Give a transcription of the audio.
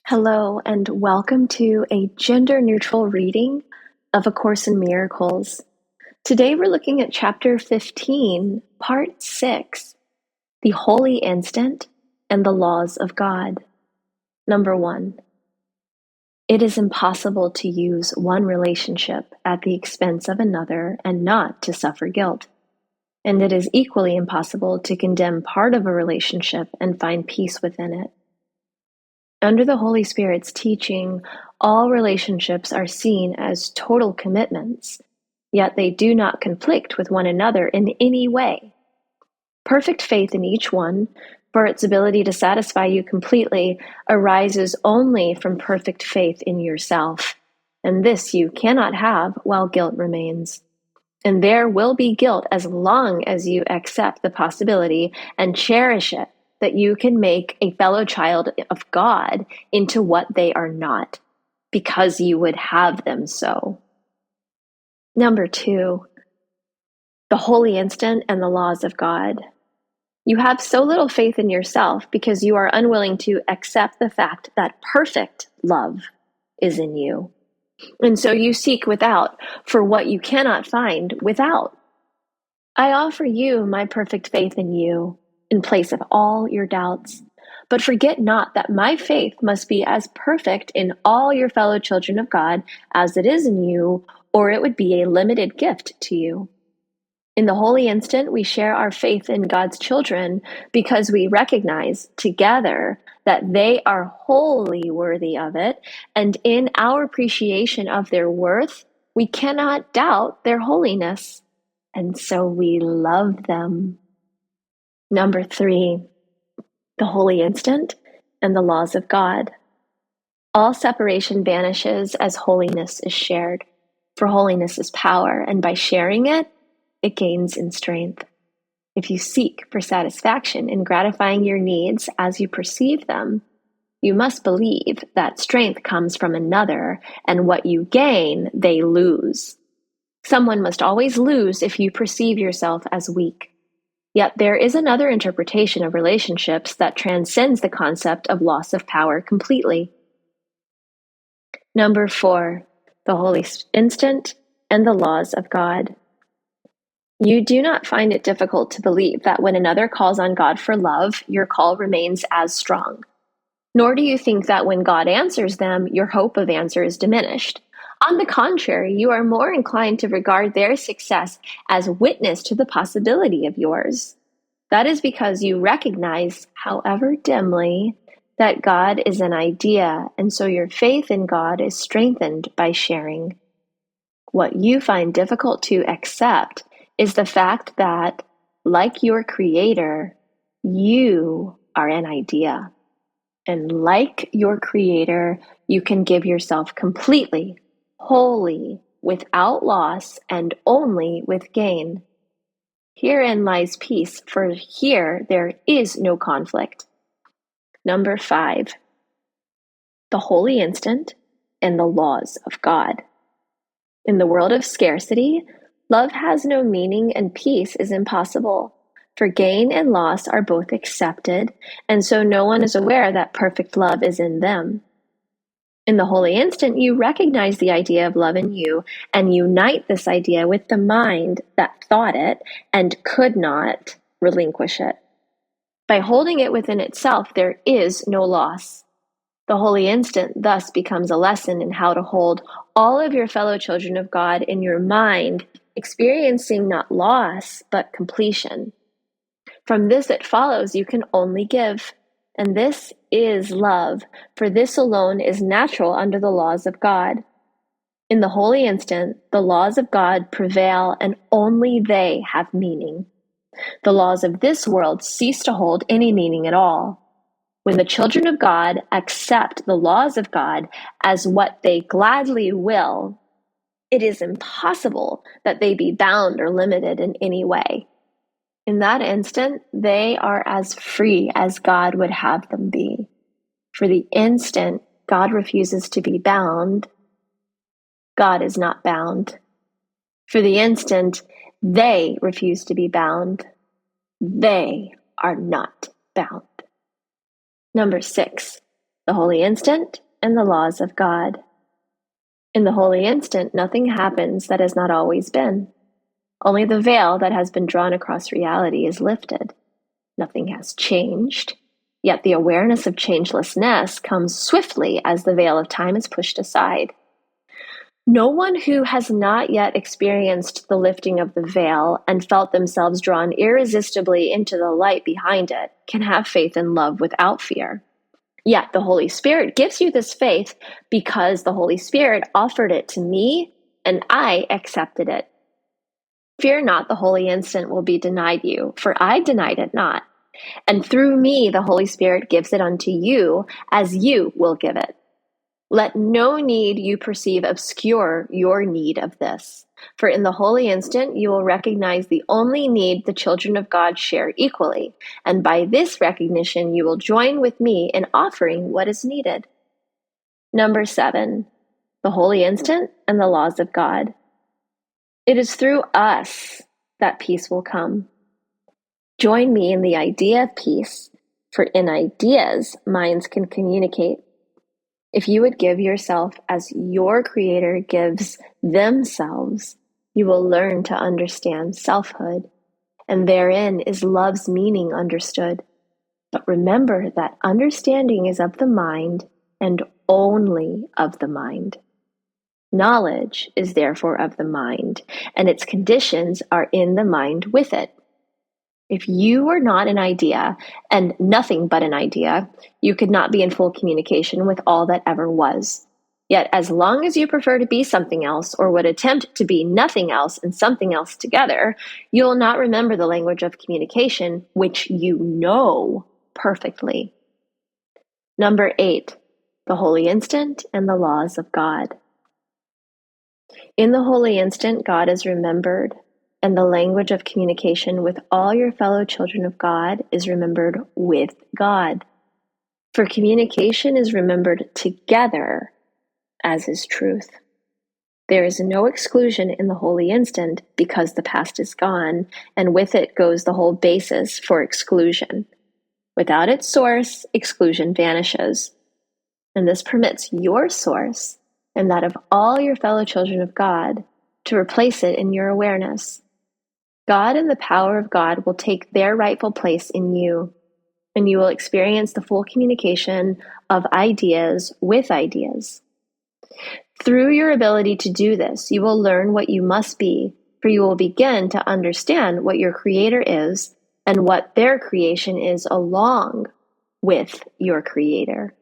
Hello, and welcome to a gender-neutral reading of A Course in Miracles. Today we're looking at Chapter 15, Part 6, The Holy Instant and the Laws of God. Number 1. It is impossible to use one relationship at the expense of another and not to suffer guilt. And it is equally impossible to condemn part of a relationship and find peace within it. Under the Holy Spirit's teaching, all relationships are seen as total commitments, yet they do not conflict with one another in any way. Perfect faith in each one, for its ability to satisfy you completely, arises only from perfect faith in yourself, and this you cannot have while guilt remains. And there will be guilt as long as you accept the possibility and cherish it, that you can make a fellow child of God into what they are not, because you would have them so. Number 2, the holy instant and the laws of God. You have so little faith in yourself because you are unwilling to accept the fact that perfect love is in you. And so you seek without for what you cannot find without. I offer you my perfect faith in you, in place of all your doubts. But forget not that my faith must be as perfect in all your fellow children of God as it is in you, or it would be a limited gift to you. In the holy instant, we share our faith in God's children because we recognize together that they are wholly worthy of it, and in our appreciation of their worth, we cannot doubt their holiness, and so we love them. Number 3, the holy instant and the laws of God. All separation vanishes as holiness is shared, for holiness is power, and by sharing it, it gains in strength. If you seek for satisfaction in gratifying your needs as you perceive them, you must believe that strength comes from another, and what you gain, they lose. Someone must always lose if you perceive yourself as weak. Yet there is another interpretation of relationships that transcends the concept of loss of power completely. Number 4, the holy instant and the laws of God. You do not find it difficult to believe that when another calls on God for love, your call remains as strong. Nor do you think that when God answers them, your hope of answer is diminished. On the contrary, you are more inclined to regard their success as witness to the possibility of yours. That is because you recognize, however dimly, that God is an idea, and so your faith in God is strengthened by sharing. What you find difficult to accept is the fact that, like your Creator, you are an idea. And like your Creator, you can give yourself completely, wholly, without loss, and only with gain. Herein lies peace, for here there is no conflict. Number 5, the holy instant and the laws of God. In the world of scarcity, love has no meaning and peace is impossible, for gain and loss are both accepted, and so no one is aware that perfect love is in them. In the holy instant, you recognize the idea of love in you and unite this idea with the mind that thought it and could not relinquish it. By holding it within itself, there is no loss. The holy instant thus becomes a lesson in how to hold all of your fellow children of God in your mind, experiencing not loss, but completion. From this it follows you can only give. And this is love, for this alone is natural under the laws of God. In the holy instant, the laws of God prevail, and only they have meaning. The laws of this world cease to hold any meaning at all. When the children of God accept the laws of God as what they gladly will, it is impossible that they be bound or limited in any way. In that instant, they are as free as God would have them be. For the instant God refuses to be bound, God is not bound. For the instant they refuse to be bound, they are not bound. Number 6, the holy instant, and the laws of God. In the holy instant, nothing happens that has not always been. Only the veil that has been drawn across reality is lifted. Nothing has changed, yet the awareness of changelessness comes swiftly as the veil of time is pushed aside. No one who has not yet experienced the lifting of the veil and felt themselves drawn irresistibly into the light behind it can have faith and love without fear. Yet the Holy Spirit gives you this faith because the Holy Spirit offered it to me and I accepted it. Fear not, the holy instant will be denied you, for I denied it not. And through me the Holy Spirit gives it unto you, as you will give it. Let no need you perceive obscure your need of this, for in the holy instant you will recognize the only need the children of God share equally, and by this recognition you will join with me in offering what is needed. Number 7, the holy instant and the laws of God. It is through us that peace will come. Join me in the idea of peace, for in ideas minds can communicate. If you would give yourself as your Creator gives themselves, you will learn to understand selfhood, and therein is love's meaning understood. But remember that understanding is of the mind and only of the mind. Knowledge is therefore of the mind, and its conditions are in the mind with it. If you were not an idea, and nothing but an idea, you could not be in full communication with all that ever was. Yet as long as you prefer to be something else, or would attempt to be nothing else and something else together, you will not remember the language of communication, which you know perfectly. Number 8, the holy instant and the laws of God. In the holy instant, God is remembered, and the language of communication with all your fellow children of God is remembered with God. For communication is remembered together, as is truth. There is no exclusion in the holy instant because the past is gone, and with it goes the whole basis for exclusion. Without its source, exclusion vanishes. And this permits your source, and that of all your fellow children of God, to replace it in your awareness. God and the power of God will take their rightful place in you, and you will experience the full communication of ideas with ideas. Through your ability to do this, you will learn what you must be, for you will begin to understand what your Creator is and what their creation is along with your Creator.